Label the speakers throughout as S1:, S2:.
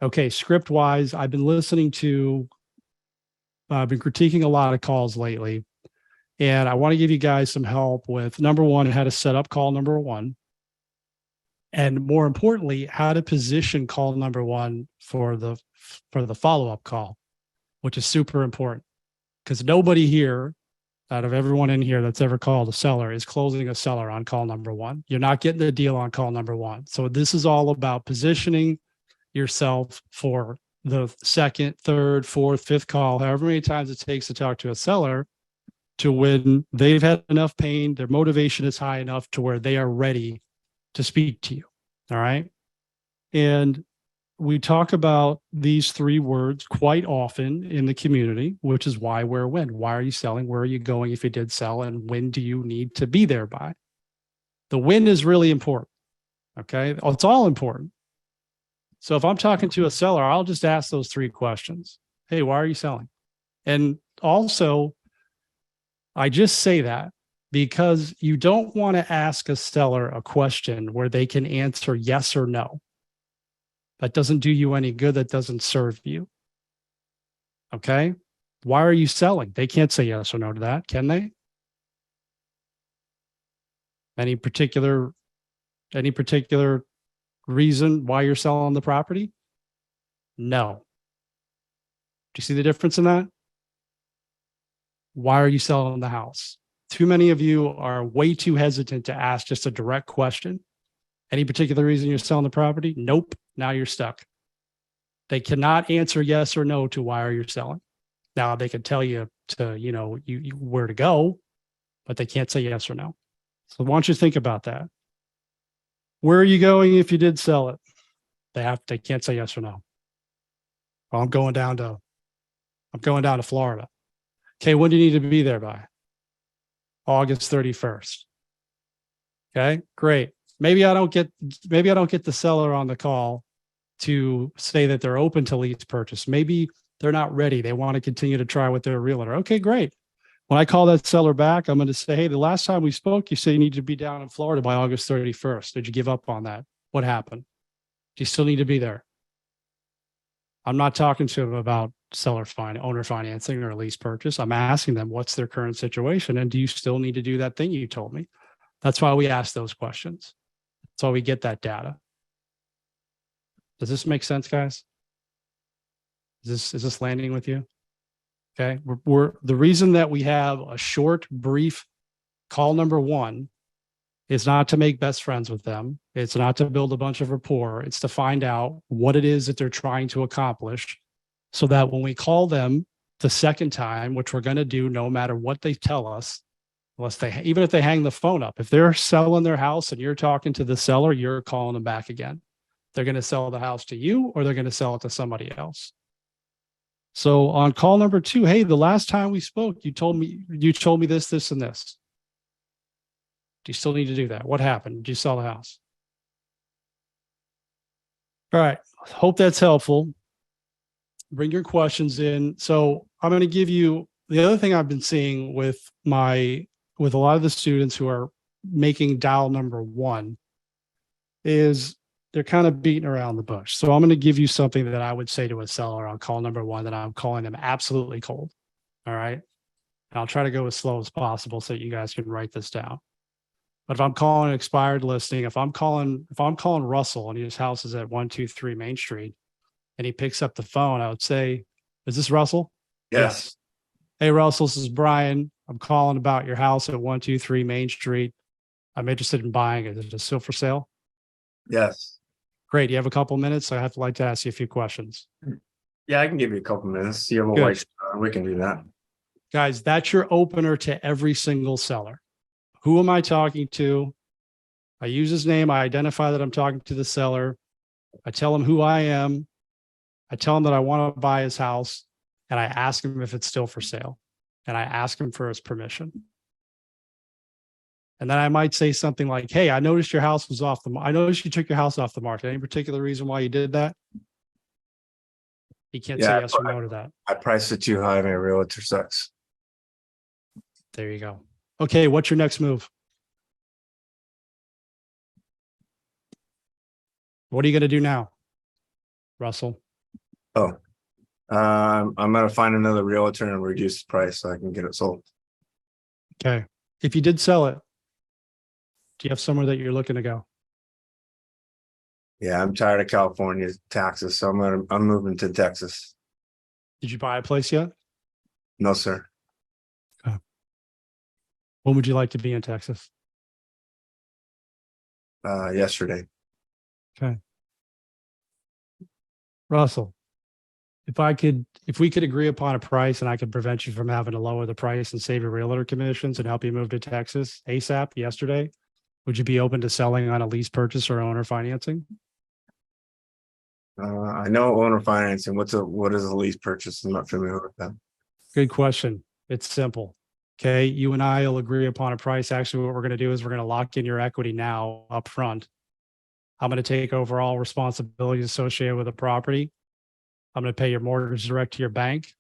S1: Okay, script wise, I've been critiquing a lot of calls lately. And I want to give you guys some help with number one, how to set up call number one. And more importantly, how to position call number one for the follow-up call, which is super important because nobody here out of everyone in here that's ever called a seller is closing a seller on call number one. You're not getting the deal on call number one. So this is all about positioning yourself for the second, third, fourth, fifth call, however many times it takes to talk to a seller, to when they've had enough pain, their motivation is high enough to where they are ready to speak to you. All right. And we talk about these three words quite often in the community, which is why, where, when. Why are you selling? Where are you going if you did sell? And when do you need to be there by? The when is really important. Okay. It's all important. So if I'm talking to a seller, I'll just ask those three questions. Hey, why are you selling? And also, I just say that because you don't want to ask a seller a question where they can answer yes or no. That doesn't do you any good. That doesn't serve you. Okay. Why are you selling? They can't say yes or no to that, can they? Any particular reason why you're selling the property? No. Do you see the difference in that? Why are you selling the house? Too many of you are way too hesitant to ask just a direct question. Any particular reason you're selling the property? Nope. Now you're stuck. They cannot answer yes or no to why are you selling. Now they can tell you to, you where to go, but they can't say yes or no. So why don't you think about that? Where are you going if you did sell it? They can't say yes or no. Well, I'm going down to Florida. Okay, when do you need to be there by? August 31st. Okay, great. Maybe I don't get the seller on the call to say that they're open to lease purchase. Maybe they're not ready. They want to continue to try with their realtor. Okay, great. When I call that seller back, I'm going to say, hey, the last time we spoke, you said you need to be down in Florida by August 31st. Did you give up on that? What happened? Do you still need to be there? I'm not talking to them about owner financing or lease purchase. I'm asking them what's their current situation and do you still need to do that thing you told me? That's why we ask those questions. That's why we get that data. Does this make sense, guys? Is this landing with you? Okay. We're the reason that we have a short, brief call number one is not to make best friends with them. It's not to build a bunch of rapport. It's to find out what it is that they're trying to accomplish so that when we call them the second time, which we're going to do no matter what they tell us, even if they hang the phone up, if they're selling their house and you're talking to the seller, you're calling them back again. They're going to sell the house to you or they're going to sell it to somebody else. So on call number two, hey, the last time we spoke, you told me this, this, and this. Do you still need to do that? What happened? Did you sell the house? All right. Hope that's helpful. Bring your questions in. So I'm going to give you the other thing I've been seeing with a lot of the students who are making dial number one is they're kind of beating around the bush. So I'm going to give you something that I would say to a seller on call number one that I'm calling them absolutely cold. All right. And I'll try to go as slow as possible so that you guys can write this down. But if I'm calling an expired listing, if I'm calling Russell and his house is at 123 Main Street and he picks up the phone, I would say, is this Russell?
S2: Yes.
S1: Hey, Russell, this is Brian. I'm calling about your house at 123 Main Street. I'm interested in buying it. Is it still for sale?
S2: Yes.
S1: Great. You have a couple minutes. I have to like to ask you a few questions.
S2: Yeah, I can give you a couple minutes. You have a
S1: Good.
S2: white, we can do that.
S1: Guys, that's your opener to every single seller. Who am I talking to? I use his name. I identify that I'm talking to the seller. I tell him who I am. I tell him that I want to buy his house and I ask him if it's still for sale and I ask him for his permission. And then I might say something like, hey, I noticed your house was I noticed you took your house off the market. Any particular reason why you did that? He can't say yes or no to that.
S2: I priced it too high. My realtor sucks.
S1: There you go. Okay, what's your next move? What are you going to do now, Russell?
S2: Oh, I'm gonna find another realtor and reduce the price so I can get it sold.
S1: Okay. If you did sell it, do you have somewhere that you're looking to go?
S2: Yeah, I'm tired of California taxes, so I'm moving to Texas.
S1: Did you buy a place yet?
S2: No, sir.
S1: When would you like to be in Texas?
S2: Yesterday.
S1: Okay. Russell, if we could agree upon a price and I could prevent you from having to lower the price and save your realtor commissions and help you move to Texas ASAP yesterday, would you be open to selling on a lease purchase or owner financing?
S2: I know owner financing. What is a lease purchase? I'm not familiar with that.
S1: Good question. It's simple. Okay. You and I will agree upon a price. Actually, what we're going to do is we're going to lock in your equity now up front. I'm going to take over all responsibilities associated with the property. I'm going to pay your mortgage direct to your bank.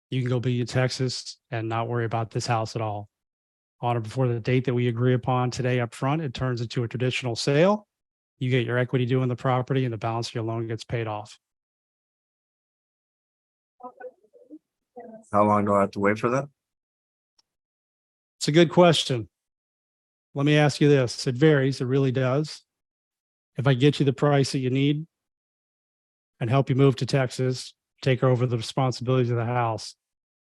S1: You can go be in Texas and not worry about this house at all. On or before the date that we agree upon today up front, it turns into a traditional sale. You get your equity due in the property and the balance of your loan gets paid off.
S2: How long do I have to wait for that?
S1: It's a good question. Let me ask you this. It varies. It really does. If I get you the price that you need and help you move to Texas, take over the responsibilities of the house,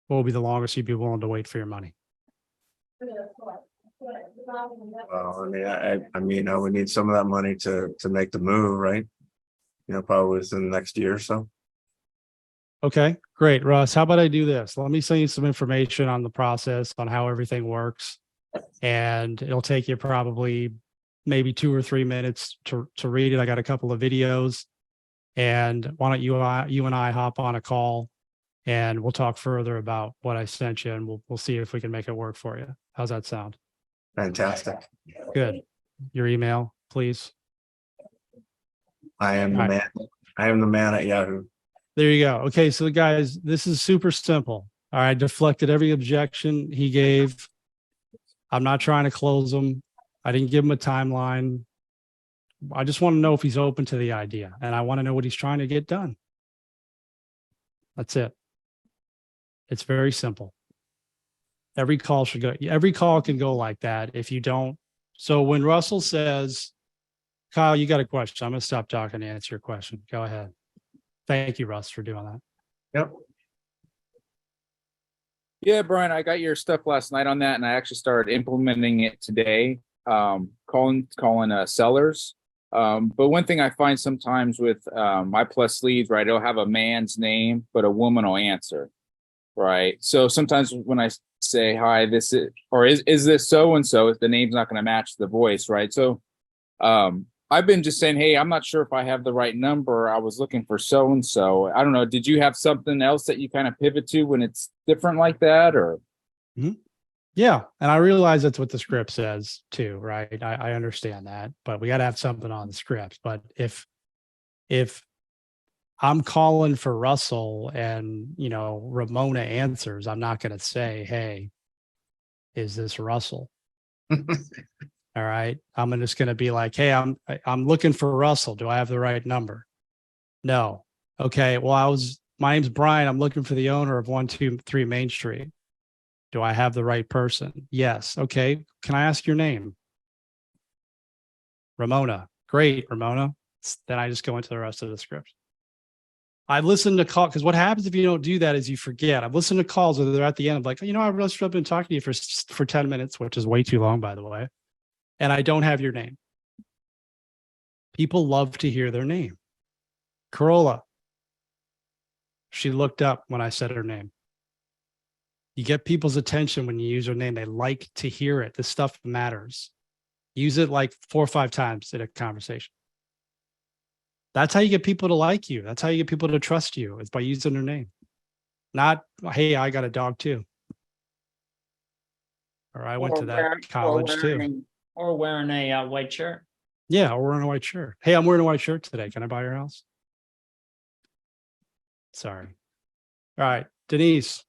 S1: what will be the longest you'd be willing to wait for your money?
S2: Well, I mean, I would need some of that money to make the move, right? You know, probably within the next year or so.
S1: Okay, great. Russ, how about I do this? Let me send you some information on the process, on how everything works. And it'll take you probably maybe 2 or 3 minutes to read it. I got a couple of videos. And why don't you and I hop on a call and we'll talk further about what I sent you and we'll see if we can make it work for you. How's that sound?
S2: Fantastic.
S1: Good. Your email, please.
S2: I am the
S1: All right.
S2: man. I am the man at Yahoo.
S1: There you go. Okay, so guys, this is super simple. All right, deflected every objection he gave. I'm not trying to close him. I didn't give him a timeline. I just want to know if he's open to the idea, and I want to know what he's trying to get done. That's it. It's very simple. Every call can go like that. If you don't, so when Russell says, Kyle, you got a question, I'm going to stop talking to answer your question. Go ahead. Thank you, Russ, for doing that.
S2: Yep.
S3: Yeah, Brian, I got your stuff last night on that, and I actually started implementing it today. Calling sellers. But one thing I find sometimes with my plus leads, right, it'll have a man's name, but a woman will answer, right? So sometimes when I say, hi, this is, or is this so and so, if the name's not going to match the voice, right? So I've been just saying, hey, I'm not sure if I have the right number. I was looking for so and so. I don't know. Did you have something else that you kind of pivot to when it's different like that, or?
S1: Mm-hmm. Yeah, and I realize that's what the script says too, right? I understand that, but we got to have something on the script. But if I'm calling for Russell and Ramona answers, I'm not going to say, hey, is this Russell? All right. I'm just going to be like, hey, I'm looking for Russell. Do I have the right number? No. Okay. Well, my name's Brian. I'm looking for the owner of 123 Main Street. Do I have the right person? Yes. Okay. Can I ask your name? Ramona. Great, Ramona. Then I just go into the rest of the script. I've listened to call because what happens if you don't do that is you forget. I've listened to calls where they're at the end of like, I really should have been talking to you for 10 minutes, which is way too long, by the way. And I don't have your name. People love to hear their name. Corolla. She looked up when I said her name. You get people's attention when you use her name. They like to hear it. This stuff matters. Use it like 4 or 5 times in a conversation. That's how you get people to like you. That's how you get people to trust you. It's by using their name. Not, hey, I got a dog too. Or I went to that college too.
S4: Or wearing a white shirt.
S1: Yeah, or wearing a white shirt. Hey, I'm wearing a white shirt today. Can I buy your house? Sorry. All right, Denise.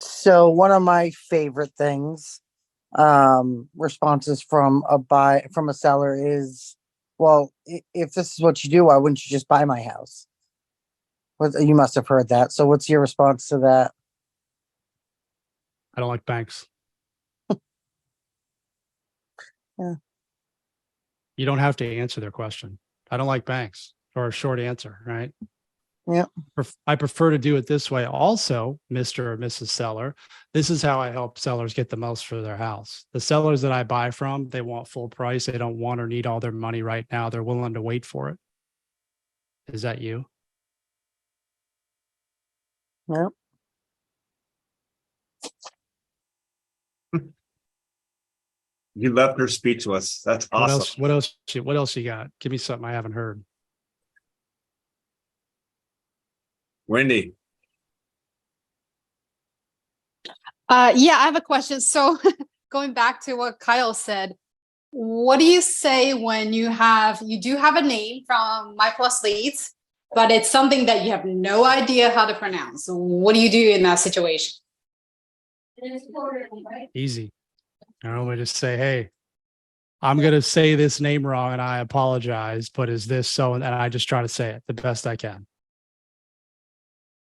S5: So one of my favorite things, responses from a seller is, well, if this is what you do, why wouldn't you just buy my house? You must have heard that. So what's your response to that?
S1: I don't like banks.
S5: Yeah.
S1: You don't have to answer their question. I don't like banks, or a short answer, right?
S5: Yeah.
S1: I prefer to do it this way. Also, Mr. or Mrs. Seller, this is how I help sellers get the most for their house. The sellers that I buy from, they want full price. They don't want or need all their money right now. They're willing to wait for it. Is that you?
S5: Yeah.
S2: You left her speechless. That's
S1: What
S2: awesome.
S1: else? What else? What else you got? Give me something I haven't heard.
S2: Wendy,
S6: Yeah, I have a question. So going back to what Kyle said, what do you say when you do have a name from My Plus Leads, but it's something that you have no idea how to pronounce? What do you do in that situation?
S1: Easy. I normally just say, hey, I'm going to say this name wrong and I apologize, but is this so? And I just try to say it the best I can.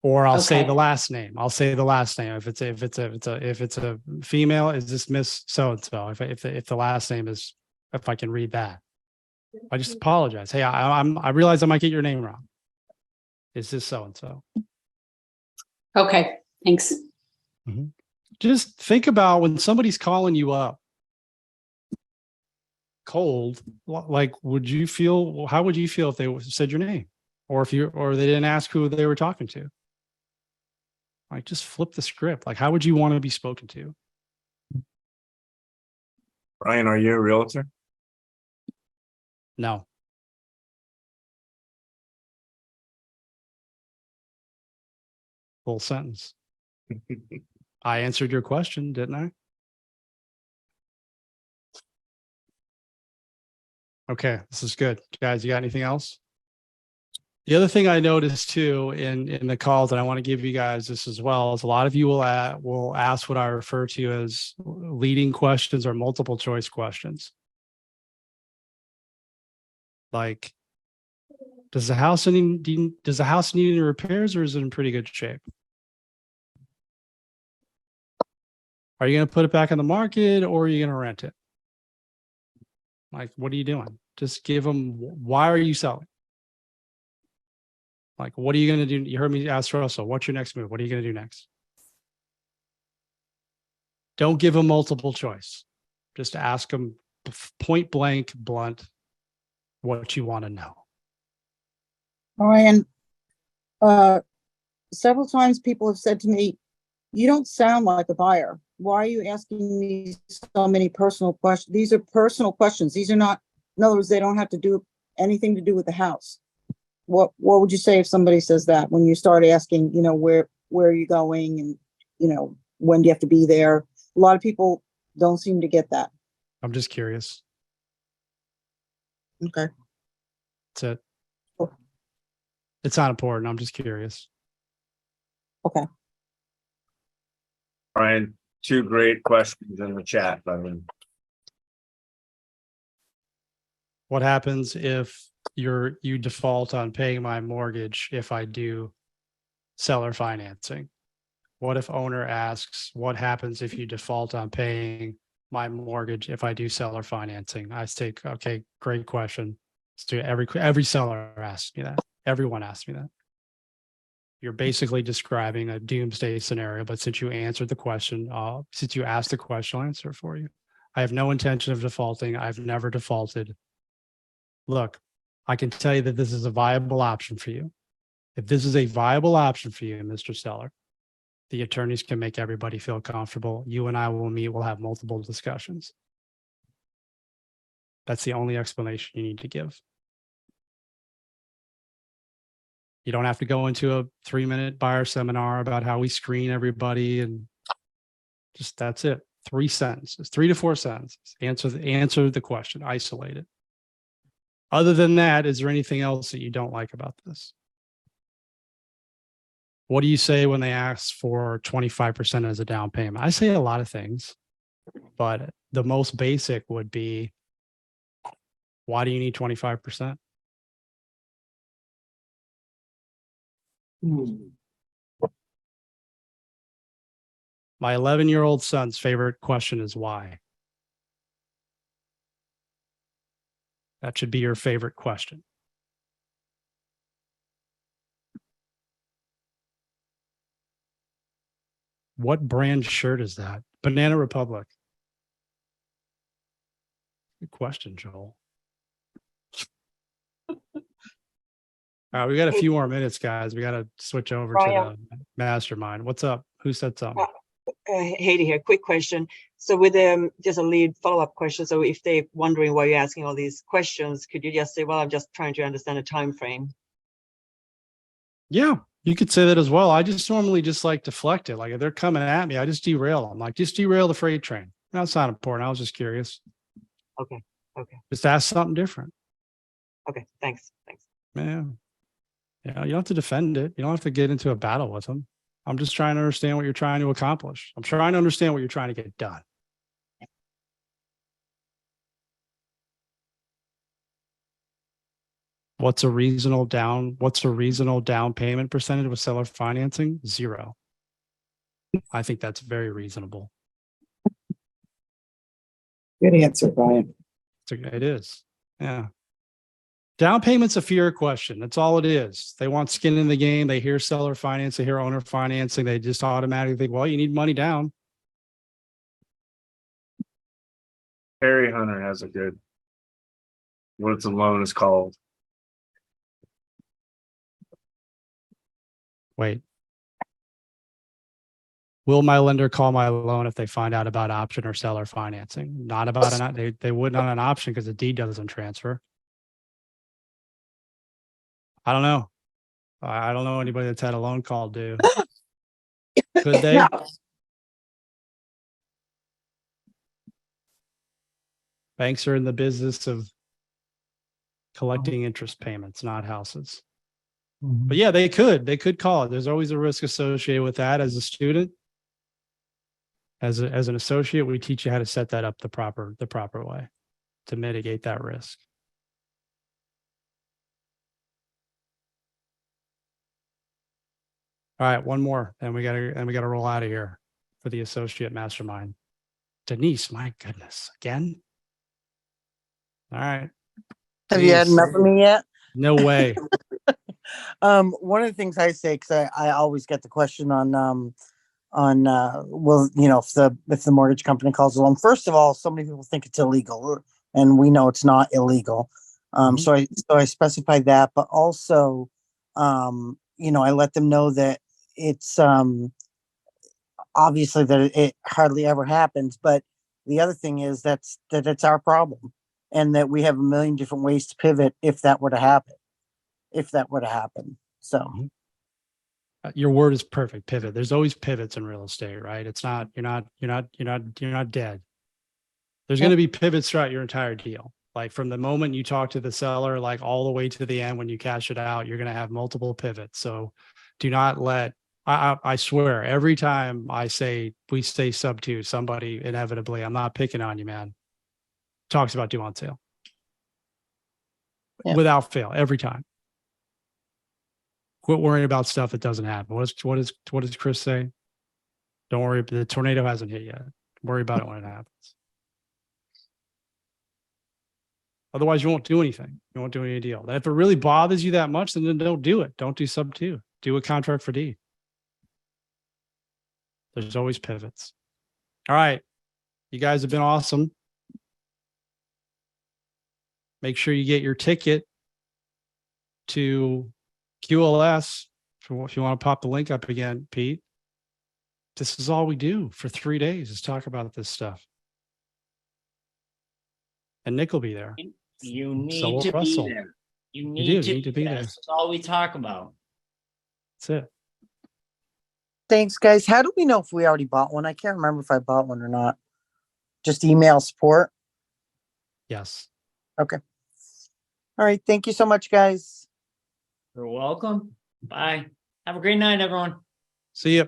S1: Or I'll say
S6: Okay.
S1: the last name. I'll say the last name. If it's a female, is this Miss so and so? If the last name is, if I can read that, I just apologize. Hey, I realize I might get your name wrong. Is this so and so?
S6: Okay, thanks.
S1: Just think about when somebody's calling you up cold, like, would you feel, how would you feel if they said your name, or or they didn't ask who they were talking to? Like, just flip the script. Like, how would you want to be spoken to?
S2: Brian, are you a realtor?
S1: No. Full sentence. I answered your question, didn't I? Okay, this is good. Guys, you got anything else? The other thing I noticed too in the calls, and I want to give you guys this as well, is a lot of you will ask what I refer to as leading questions or multiple choice questions. Like, does the house need any repairs, or is it in pretty good shape? Are you going to put it back on the market, or are you going to rent it? Like, what are you doing? Just give them, why are you selling? Like, what are you going to do? You heard me ask Russell, what's your next move? What are you going to do next? Don't give them multiple choice. Just ask them point blank, blunt, what you want to know.
S7: Ryan, several times people have said to me, you don't sound like a buyer. Why are you asking me so many personal questions? These are personal questions. These are not, in other words, they don't have to do anything to do with the house. What would you say if somebody says that when you start asking, you know, where are you going, and, you know, when do you have to be there? A lot of people don't seem to get that.
S1: I'm just curious.
S7: Okay.
S1: That's it.
S7: Cool.
S1: It's not important. I'm just curious.
S7: Okay.
S2: Brian, two great questions in the chat. I mean,
S1: What happens if you default on paying my mortgage if I do seller financing? What if owner asks, what happens if you default on paying my mortgage if I do seller financing? I say, okay, great question. So every seller asks me that. Everyone asks me that. You're basically describing a doomsday scenario, but since you answered the question, since you asked the question, I'll answer it for you. I have no intention of defaulting. I've never defaulted. Look, I can tell you that this is a viable option for you. If this is a viable option for you, Mr. Seller, the attorneys can make everybody feel comfortable. You and I will meet. We'll have multiple discussions. That's the only explanation you need to give. You don't have to go into a 3-minute buyer seminar about how we screen everybody, and just that's it. 3 sentences, 3 to 4 sentences. Answer the question, isolate it. Other than that, is there anything else that you don't like about this? What do you say when they ask for 25% as a down payment? I say a lot of things, but the most basic would be, Why do you need 25%? My 11-year-old son's favorite question is why. That should be your favorite question. What brand shirt is that? Banana Republic. Good question, Joel. All right, we got a few more minutes, guys. We got to switch over to
S8: Brian.
S1: the mastermind. What's up? Who said something?
S8: Haiti here, quick question. So with just a lead follow-up question. So if they're wondering why you're asking all these questions, could you just say, well, I'm just trying to understand the time frame?
S1: Yeah, you could say that as well. I just normally just like deflect it. Like if they're coming at me, I just derail them. Like just derail the freight train. That's not important. I was just curious.
S8: Okay. Okay.
S1: Just ask something different.
S8: Okay. Thanks. Thanks.
S1: Yeah. You know, you don't have to defend it. You don't have to get into a battle with them. I'm just trying to understand what you're trying to accomplish. I'm trying to understand what you're trying to get done. What's a reasonable down payment percentage with seller financing? 0. I think that's very reasonable.
S7: Good answer, Brian.
S1: It is. Yeah. Down payment's a fear question. That's all it is. They want skin in the game. They hear seller finance, they hear owner financing. They just automatically think, well, you need money down.
S2: Harry Hunter has a good, what it's a loan is called.
S1: Wait. Will my lender call my loan if they find out about option or seller financing? Not about they wouldn't on an option because the deed doesn't transfer. I don't know. I don't know anybody that's had a loan call due. Could they? Banks are in the business of collecting interest payments, not houses. But yeah, they could call it. There's always a risk associated with that. As a student, as an associate, we teach you how to set that up the proper way to mitigate that risk. All right, one more, and we gotta roll out of here for the associate mastermind. Denise, my goodness, again. All right.
S5: Have you had
S1: Denise,
S5: enough of me yet?
S1: No way.
S5: One of the things I say, because I always get the question on well, you know, if the mortgage company calls a loan. First of all, so many people think it's illegal, and we know it's not illegal. So I specify that, but also, you know, I let them know that it's obviously that it hardly ever happens, but the other thing is that it's our problem, and that we have a million different ways to pivot if that were to happen. So
S1: Your word is perfect. Pivot. There's always pivots in real estate, right? It's not, you're not dead. There's going to be pivots throughout your entire deal. Like from the moment you talk to the seller, like all the way to the end, when you cash it out, you're going to have multiple pivots. So do not let, I swear every time we say sub 2, somebody inevitably, I'm not picking on you, man, talks about due on sale.
S5: Yeah.
S1: Without fail, every time. Quit worrying about stuff that doesn't happen. What does Chris say? Don't worry, the tornado hasn't hit yet. Worry about it when it happens. Otherwise, you won't do anything. You won't do any deal. And if it really bothers you that much, then don't do it. Don't do sub 2. Do a contract for D. There's always pivots. All right. You guys have been awesome. Make sure you get your ticket to QLS if you want to pop the link up again, Pete. This is all we do for 3 days is talk about this stuff. And Nick will be there.
S4: You need
S1: So will
S4: to
S1: Russell.
S4: be there. You
S1: do.
S4: need
S1: You need to be there.
S4: That's all we talk about.
S1: That's it.
S5: thanks, guys. How do we know if we already bought one? I can't remember if I bought one or not. Just email support.
S1: Yes.
S5: Okay. All right. Thank you so much, guys.
S4: You're welcome. Bye. Have a great night, everyone.
S1: See you.